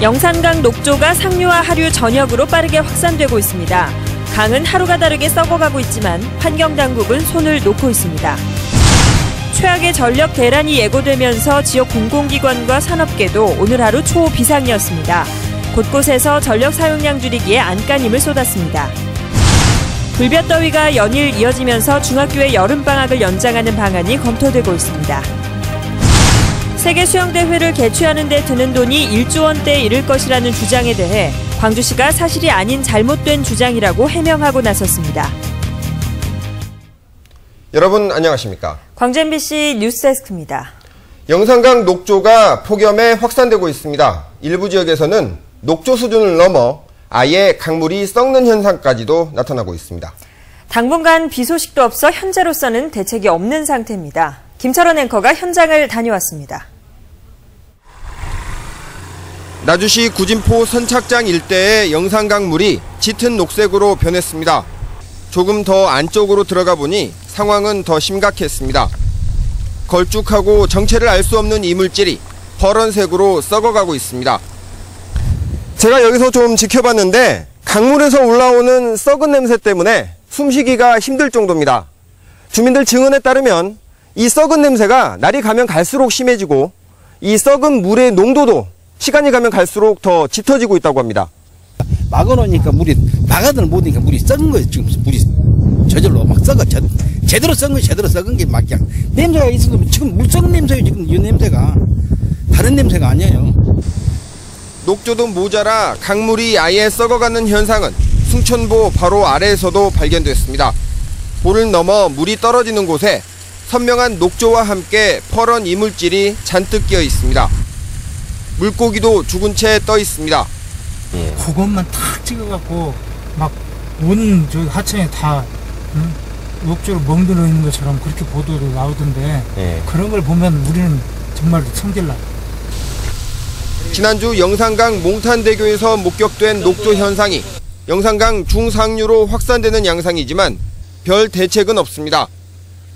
영산강 녹조가 상류와 하류 전역으로 빠르게 확산되고 있습니다. 강은 하루가 다르게 썩어가고 있지만 환경당국은 손을 놓고 있습니다. 최악의 전력 대란이 예고되면서 지역 공공기관과 산업계도 오늘 하루 초비상이었습니다. 곳곳에서 전력 사용량 줄이기에 안간힘을 쏟았습니다. 불볕더위가 연일 이어지면서 중학교의 여름방학을 연장하는 방안이 검토되고 있습니다. 세계 수영대회를 개최하는 데 드는 돈이 1조 원대에 이를 것이라는 주장에 대해 광주시가 사실이 아닌 잘못된 주장이라고 해명하고 나섰습니다. 여러분 안녕하십니까? 광주 MBC 뉴스데스크입니다. 영산강 녹조가 폭염에 확산되고 있습니다. 일부 지역에서는 녹조 수준을 넘어 아예 강물이 썩는 현상까지도 나타나고 있습니다. 당분간 비 소식도 없어 현재로서는 대책이 없는 상태입니다. 김철원 앵커가 현장을 다녀왔습니다. 나주시 구진포 선착장 일대의 영산강 물이 짙은 녹색으로 변했습니다. 조금 더 안쪽으로 들어가 보니 상황은 더 심각했습니다. 걸쭉하고 정체를 알 수 없는 이물질이 퍼런색으로 썩어가고 있습니다. 제가 여기서 좀 지켜봤는데 강물에서 올라오는 썩은 냄새 때문에 숨쉬기가 힘들 정도입니다. 주민들 증언에 따르면 이 썩은 냄새가 날이 가면 갈수록 심해지고 이 썩은 물의 농도도 시간이 가면 갈수록 더 짙어지고 있다고 합니다. 막아놓으니까 막아들 못하니까 물이 썩은 거예요. 지금 물이 저절로 막 썩어. 제대로 썩은 거 제대로 썩은 게 막 그냥 냄새가 있어도 지금 물 썩은 냄새예요. 지금 이 냄새가 다른 냄새가 아니에요. 녹조도 모자라 강물이 아예 썩어가는 현상은 숭천보 바로 아래에서도 발견됐습니다. 볼을 넘어 물이 떨어지는 곳에 선명한 녹조와 함께 퍼런 이물질이 잔뜩 끼어 있습니다. 물고기도 죽은 채 떠 있습니다. 그것만 탁 찍어갖고 막 온 저 하천에 다 녹조로 멍들어 있는 것처럼 그렇게 보도도 나오던데 그런 걸 보면 우리는 정말 성질나요. 지난주 영산강 몽탄대교에서 목격된 녹조 현상이 영산강 중상류로 확산되는 양상이지만 별 대책은 없습니다.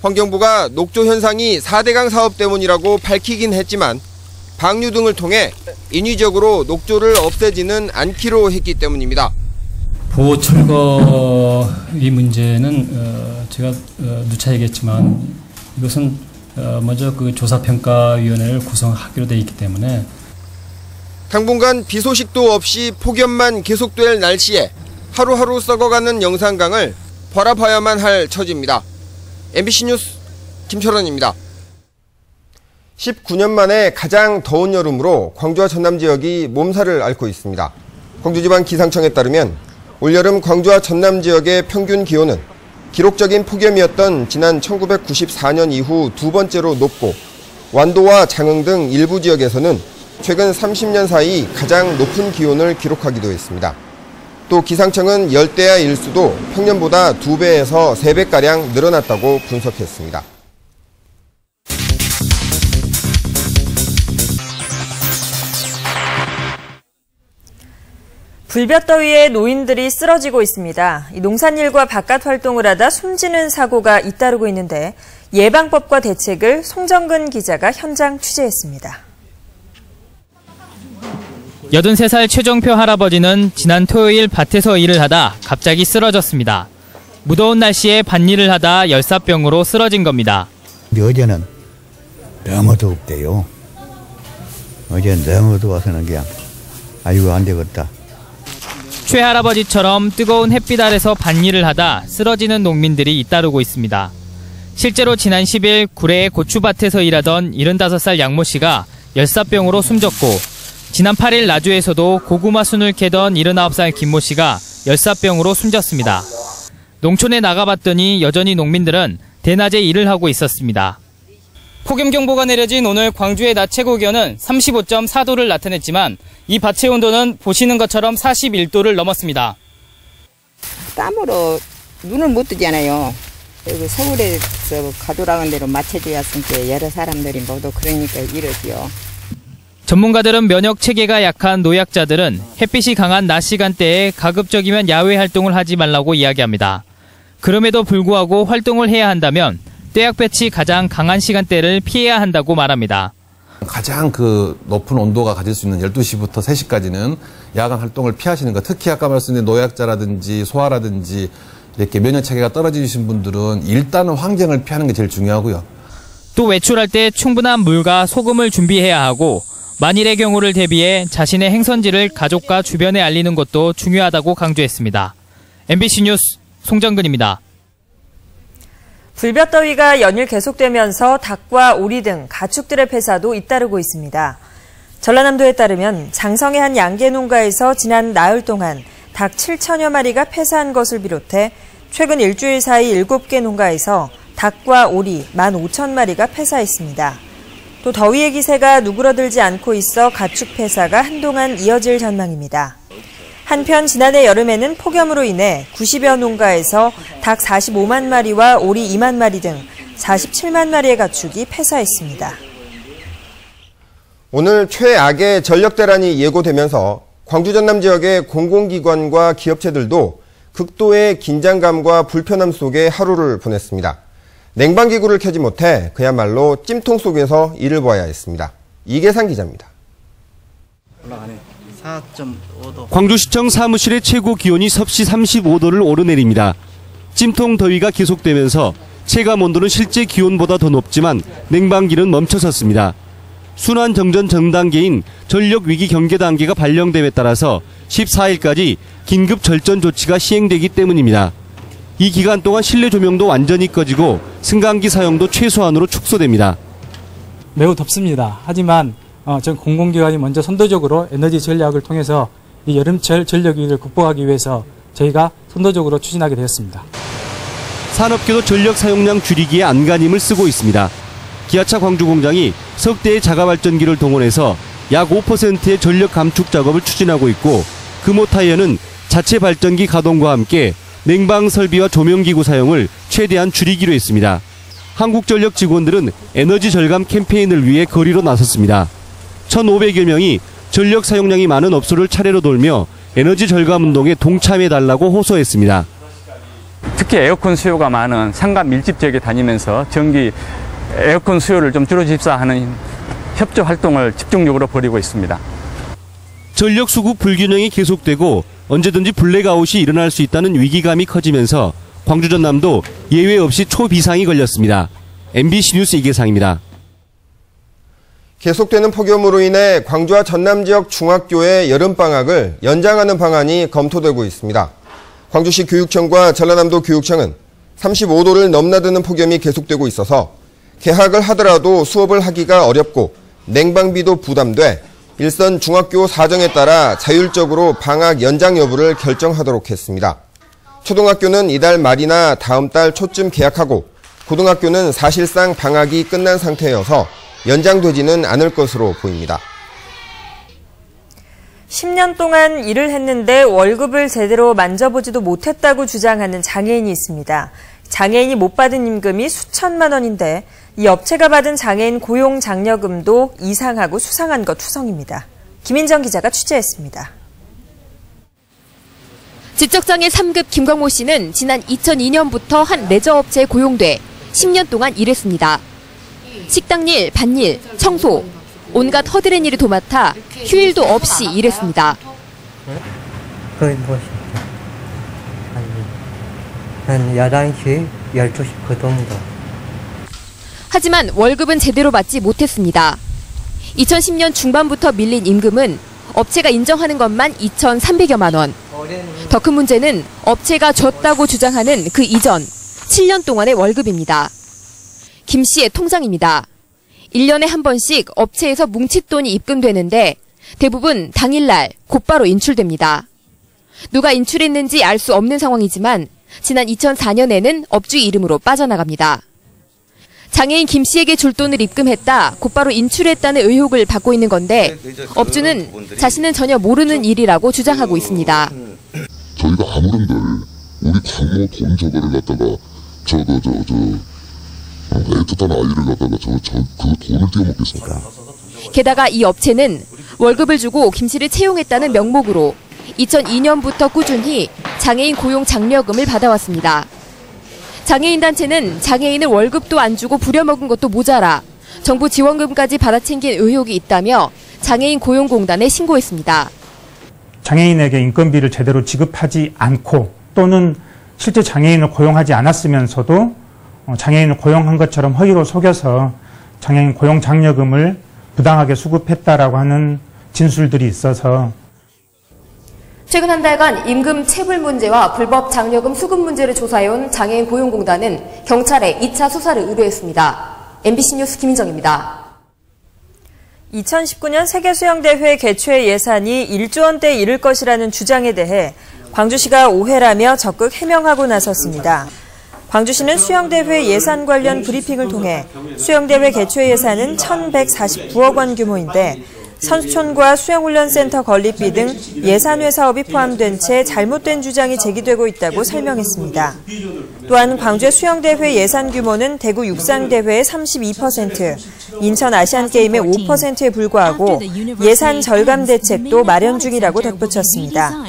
환경부가 녹조 현상이 4대강 사업 때문이라고 밝히긴 했지만 방류 등을 통해 인위적으로 녹조를 없애지는 않기로 했기 때문입니다. 보호 철거 이 문제는 제가 누차 얘기했지만 이것은 먼저 그 조사평가위원회를 구성하기로 돼 있기 때문에 당분간 비 소식도 없이 폭염만 계속될 날씨에 하루하루 썩어가는 영산강을 바라봐야만 할 처지입니다. MBC 뉴스 김철원입니다. 19년 만에 가장 더운 여름으로 광주와 전남 지역이 몸살을 앓고 있습니다. 광주지방기상청에 따르면 올여름 광주와 전남 지역의 평균 기온은 기록적인 폭염이었던 지난 1994년 이후 두 번째로 높고 완도와 장흥 등 일부 지역에서는 최근 30년 사이 가장 높은 기온을 기록하기도 했습니다. 또 기상청은 열대야 일수도 평년보다 2배에서 3배가량 늘어났다고 분석했습니다. 불볕더위에 노인들이 쓰러지고 있습니다. 농산일과 바깥 활동을 하다 숨지는 사고가 잇따르고 있는데 예방법과 대책을 송정근 기자가 현장 취재했습니다. 83살 최정표 할아버지는 지난 토요일 밭에서 일을 하다 갑자기 쓰러졌습니다. 무더운 날씨에 밭일을 하다 열사병으로 쓰러진 겁니다. 어제는 너무 덥대요. 어제는 너무 더워서는 그냥 아이고 안 되겠다. 최 할아버지처럼 뜨거운 햇빛 아래서 밭일을 하다 쓰러지는 농민들이 잇따르고 있습니다. 실제로 지난 10일 구례의 고추밭에서 일하던 75살 양모 씨가 열사병으로 숨졌고 지난 8일 나주에서도 고구마 순을 캐던 79살 김모 씨가 열사병으로 숨졌습니다. 농촌에 나가봤더니 여전히 농민들은 대낮에 일을 하고 있었습니다. 폭염경보가 내려진 오늘 광주의 낮 최고 기온은 35.4도를 나타냈지만 이 밭의 온도는 보시는 것처럼 41도를 넘었습니다. 땀으로 눈을 못 뜨잖아요. 여기 서울에서 가도락은 대로 맞춰줘야 했으니까 여러 사람들이 모두 그러니까 이러지요. 전문가들은 면역 체계가 약한 노약자들은 햇빛이 강한 낮 시간대에 가급적이면 야외 활동을 하지 말라고 이야기합니다. 그럼에도 불구하고 활동을 해야 한다면 떼약볕이 가장 강한 시간대를 피해야 한다고 말합니다. 가장 그 높은 온도가 가질 수 있는 12시부터 3시까지는 야간 활동을 피하시는 것. 특히 아까 말씀드린 노약자라든지 소아라든지 이렇게 면역 체계가 떨어지신 분들은 일단은 환경을 피하는 게 제일 중요하고요. 또 외출할 때 충분한 물과 소금을 준비해야 하고 만일의 경우를 대비해 자신의 행선지를 가족과 주변에 알리는 것도 중요하다고 강조했습니다. MBC 뉴스 송정근입니다. 불볕더위가 연일 계속되면서 닭과 오리 등 가축들의 폐사도 잇따르고 있습니다. 전라남도에 따르면 장성의 한 양계 농가에서 지난 나흘 동안 닭 7천여 마리가 폐사한 것을 비롯해 최근 일주일 사이 7개 농가에서 닭과 오리 15,000마리가 폐사했습니다. 또 더위의 기세가 누그러들지 않고 있어 가축 폐사가 한동안 이어질 전망입니다. 한편 지난해 여름에는 폭염으로 인해 90여 농가에서 닭 45만 마리와 오리 2만 마리 등 47만 마리의 가축이 폐사했습니다. 오늘 최악의 전력대란이 예고되면서 광주 전남 지역의 공공기관과 기업체들도 극도의 긴장감과 불편함 속에 하루를 보냈습니다. 냉방기구를 켜지 못해 그야말로 찜통 속에서 일을 보아야 했습니다. 이계상 기자입니다. 광주시청 사무실의 최고 기온이 섭씨 35도를 오르내립니다. 찜통 더위가 계속되면서 체감 온도는 실제 기온보다 더 높지만 냉방기는 멈춰섰습니다. 순환 정전 전 단계인 전력 위기 경계 단계가 발령됨에 따라서 14일까지 긴급 절전 조치가 시행되기 때문입니다. 이 기간 동안 실내 조명도 완전히 꺼지고 승강기 사용도 최소한으로 축소됩니다. 매우 덥습니다. 하지만 전 공공기관이 먼저 선도적으로 에너지 전략을 통해서 이 여름철 전력 위기를 극복하기 위해서 저희가 선도적으로 추진하게 되었습니다. 산업계도 전력 사용량 줄이기에 안간힘을 쓰고 있습니다. 기아차 광주 공장이 석 대의 자가발전기를 동원해서 약 5%의 전력 감축 작업을 추진하고 있고 금호타이어는 자체 발전기 가동과 함께 냉방 설비와 조명기구 사용을 최대한 줄이기로 했습니다. 한국전력 직원들은 에너지 절감 캠페인을 위해 거리로 나섰습니다. 1,500여 명이 전력 사용량이 많은 업소를 차례로 돌며 에너지 절감 운동에 동참해달라고 호소했습니다. 특히 에어컨 수요가 많은 상가 밀집 지역에 다니면서 전기 에어컨 수요를 좀 줄여주십사 하는 협조 활동을 집중적으로 벌이고 있습니다. 전력 수급 불균형이 계속되고 언제든지 블랙아웃이 일어날 수 있다는 위기감이 커지면서 광주 전남도 예외 없이 초비상이 걸렸습니다. MBC 뉴스 이계상입니다. 계속되는 폭염으로 인해 광주와 전남 지역 중학교의 여름방학을 연장하는 방안이 검토되고 있습니다. 광주시 교육청과 전라남도 교육청은 35도를 넘나드는 폭염이 계속되고 있어서 개학을 하더라도 수업을 하기가 어렵고 냉방비도 부담돼 일선 중학교 사정에 따라 자율적으로 방학 연장 여부를 결정하도록 했습니다. 초등학교는 이달 말이나 다음 달 초쯤 개학하고 고등학교는 사실상 방학이 끝난 상태여서 연장되지는 않을 것으로 보입니다. 10년 동안 일을 했는데 월급을 제대로 만져보지도 못했다고 주장하는 장애인이 있습니다. 장애인이 못 받은 임금이 수천만 원인데 이 업체가 받은 장애인 고용 장려금도 이상하고 수상한 것 투성입니다. 김인정 기자가 취재했습니다. 지적장애 3급 김광모 씨는 지난 2002년부터 한 레저업체에 고용돼 10년 동안 일했습니다. 식당일, 밭일, 청소, 온갖 허드렛 일을 도맡아 휴일도 없이 일했습니다. 거의 뭐 한 11시, 12시 그 정도. 하지만 월급은 제대로 받지 못했습니다. 2010년 중반부터 밀린 임금은 업체가 인정하는 것만 2,300여만 원. 더 큰 문제는 업체가 줬다고 주장하는 그 이전 7년 동안의 월급입니다. 김 씨의 통장입니다. 1년에 한 번씩 업체에서 뭉칫돈이 입금되는데 대부분 당일날 곧바로 인출됩니다. 누가 인출했는지 알 수 없는 상황이지만 지난 2004년에는 업주의 이름으로 빠져나갑니다. 장애인 김 씨에게 줄 돈을 입금했다, 곧바로 인출했다는 의혹을 받고 있는 건데 업주는 자신은 전혀 모르는 일이라고 주장하고 있습니다. 저희가 아무런들 우리 광모 돈 저거를 갖다가 애틋한 아이를 갖다가 그 돈을 떼어먹겠습니까? 게다가 이 업체는 월급을 주고 김 씨를 채용했다는 명목으로 2002년부터 꾸준히 장애인 고용 장려금을 받아왔습니다. 장애인 단체는 장애인을 월급도 안 주고 부려먹은 것도 모자라 정부 지원금까지 받아챙긴 의혹이 있다며 장애인 고용공단에 신고했습니다. 장애인에게 인건비를 제대로 지급하지 않고 또는 실제 장애인을 고용하지 않았으면서도 장애인을 고용한 것처럼 허위로 속여서 장애인 고용 장려금을 부당하게 수급했다라고 하는 진술들이 있어서 최근 한 달간 임금 체불 문제와 불법 장려금 수급 문제를 조사해온 장애인 고용공단은 경찰에 2차 수사를 의뢰했습니다. MBC 뉴스 김인정입니다. 2019년 세계수영대회 개최 예산이 1조 원대에 이를 것이라는 주장에 대해 광주시가 오해라며 적극 해명하고 나섰습니다. 광주시는 수영대회 예산 관련 브리핑을 통해 수영대회 개최 예산은 1,149억 원 규모인데 선수촌과 수영훈련센터 건립비 등 예산외 사업이 포함된 채 잘못된 주장이 제기되고 있다고 설명했습니다. 또한 광주의 수영대회 예산 규모는 대구 육상대회의 32%, 인천 아시안게임의 5%에 불과하고 예산 절감 대책도 마련 중이라고 덧붙였습니다.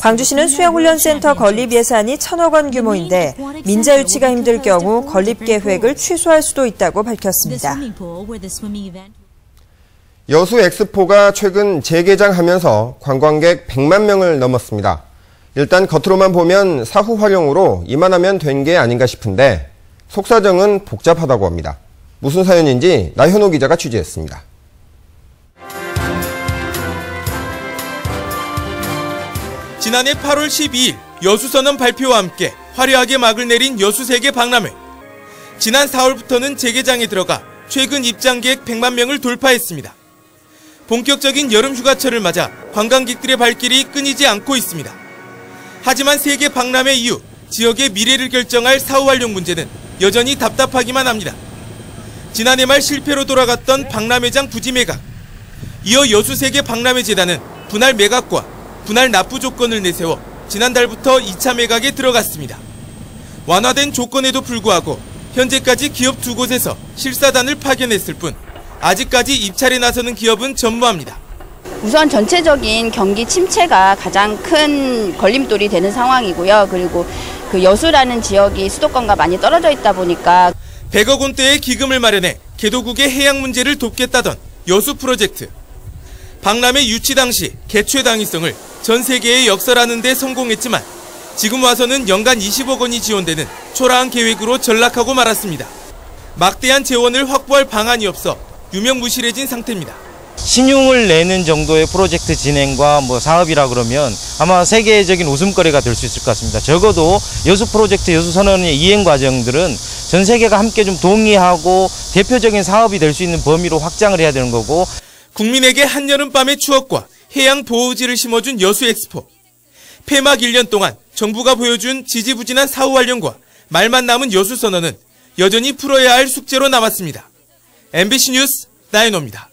광주시는 수영훈련센터 건립 예산이 1,000억 원 규모인데 민자 유치가 힘들 경우 건립 계획을 취소할 수도 있다고 밝혔습니다. 여수 엑스포가 최근 재개장하면서 관광객 100만 명을 넘었습니다. 일단 겉으로만 보면 사후 활용으로 이만하면 된 게 아닌가 싶은데 속사정은 복잡하다고 합니다. 무슨 사연인지 나현호 기자가 취재했습니다. 지난해 8월 12일 여수선언 발표와 함께 화려하게 막을 내린 여수세계 박람회. 지난 4월부터는 재개장에 들어가 최근 입장객 100만 명을 돌파했습니다. 본격적인 여름 휴가철을 맞아 관광객들의 발길이 끊이지 않고 있습니다. 하지만 세계 박람회 이후 지역의 미래를 결정할 사후 활용 문제는 여전히 답답하기만 합니다. 지난해 말 실패로 돌아갔던 박람회장 부지 매각. 이어 여수세계 박람회재단은 분할 매각과 분할 납부 조건을 내세워 지난달부터 2차 매각에 들어갔습니다. 완화된 조건에도 불구하고 현재까지 기업 2곳에서 실사단을 파견했을 뿐 아직까지 입찰에 나서는 기업은 전무합니다. 우선 전체적인 경기 침체가 가장 큰 걸림돌이 되는 상황이고요. 그리고 그 여수라는 지역이 수도권과 많이 떨어져 있다 보니까 100억 원대의 기금을 마련해 개도국의 해양 문제를 돕겠다던 여수 프로젝트. 박람회 유치 당시 개최 당위성을 전 세계에 역설하는 데 성공했지만 지금 와서는 연간 20억 원이 지원되는 초라한 계획으로 전락하고 말았습니다. 막대한 재원을 확보할 방안이 없어 유명무실해진 상태입니다. 신용을 내는 정도의 프로젝트 진행과 사업이라 그러면 아마 세계적인 웃음거리가 될 수 있을 것 같습니다. 적어도 여수 프로젝트, 여수 선언의 이행 과정들은 전 세계가 함께 좀 동의하고 대표적인 사업이 될 수 있는 범위로 확장을 해야 되는 거고. 국민에게 한여름밤의 추억과 해양 보호지를 심어준 여수 엑스포. 폐막 1년 동안 정부가 보여준 지지부진한 사후 활용과 말만 남은 여수 선언은 여전히 풀어야 할 숙제로 남았습니다. MBC 뉴스 나연호입니다.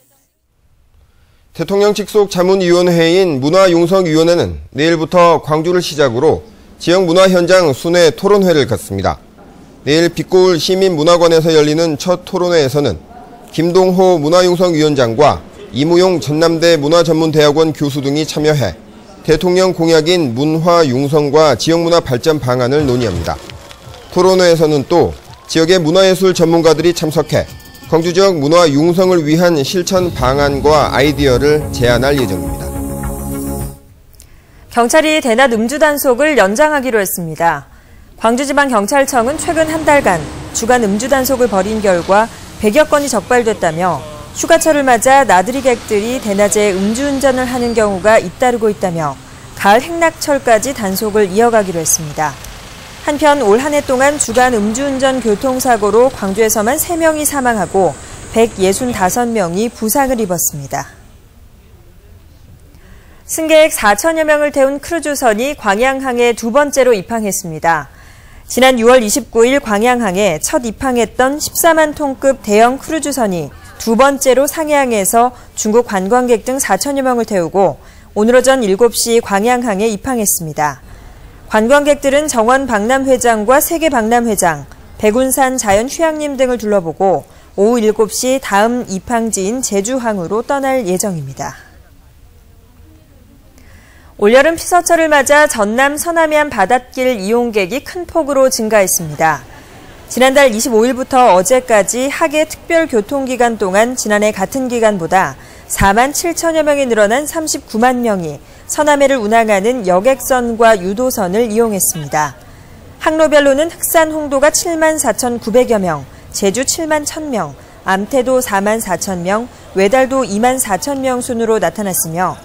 대통령 직속 자문위원회인 문화융성위원회는 내일부터 광주를 시작으로 지역 문화 현장 순회 토론회를 갖습니다. 내일 빛고울 시민문화관에서 열리는 첫 토론회에서는 김동호 문화융성위원장과 이무용 전남대 문화전문대학원 교수 등이 참여해 대통령 공약인 문화융성과 지역문화 발전 방안을 논의합니다. 토론회에서는 또 지역의 문화예술 전문가들이 참석해 광주 지역 문화 융성을 위한 실천 방안과 아이디어를 제안할 예정입니다. 경찰이 대낮 음주 단속을 연장하기로 했습니다. 광주지방경찰청은 최근 한 달간 주간 음주 단속을 벌인 결과 100여 건이 적발됐다며 휴가철을 맞아 나들이 객들이 대낮에 음주운전을 하는 경우가 잇따르고 있다며 가을 행락철까지 단속을 이어가기로 했습니다. 한편 올 한 해 동안 주간 음주운전 교통사고로 광주에서만 3명이 사망하고 165명이 부상을 입었습니다. 승객 4천여 명을 태운 크루즈선이 광양항에 두 번째로 입항했습니다. 지난 6월 29일 광양항에 첫 입항했던 14만 톤급 대형 크루즈선이 두 번째로 상해항에서 중국 관광객 등 4천여 명을 태우고 오늘 오전 7시 광양항에 입항했습니다. 관광객들은 정원 박람회장과 세계 박람회장, 백운산 자연휴양림 등을 둘러보고 오후 7시 다음 입항지인 제주항으로 떠날 예정입니다. 올여름 피서철을 맞아 전남 서남해안 바닷길 이용객이 큰 폭으로 증가했습니다. 지난달 25일부터 어제까지 하계 특별교통기간 동안 지난해 같은 기간보다 4만 7천여 명이 늘어난 39만 명이 서남해를 운항하는 여객선과 유도선을 이용했습니다. 항로별로는 흑산 홍도가 7만 4,900여 명, 제주 7만 1,000명, 암태도 4만 4천 명, 외달도 2만 4천 명 순으로 나타났으며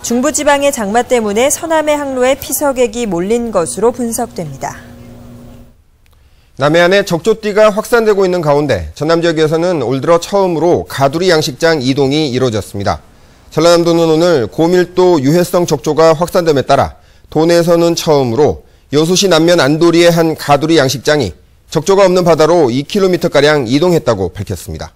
중부지방의 장마 때문에 서남해 항로에 피서객이 몰린 것으로 분석됩니다. 남해안에 적조띠가 확산되고 있는 가운데 전남 지역에서는 올 들어 처음으로 가두리 양식장 이동이 이루어졌습니다. 전라남도는 오늘 고밀도 유해성 적조가 확산됨에 따라 도내에서는 처음으로 여수시 남면 안도리의 한 가두리 양식장이 적조가 없는 바다로 2km가량 이동했다고 밝혔습니다.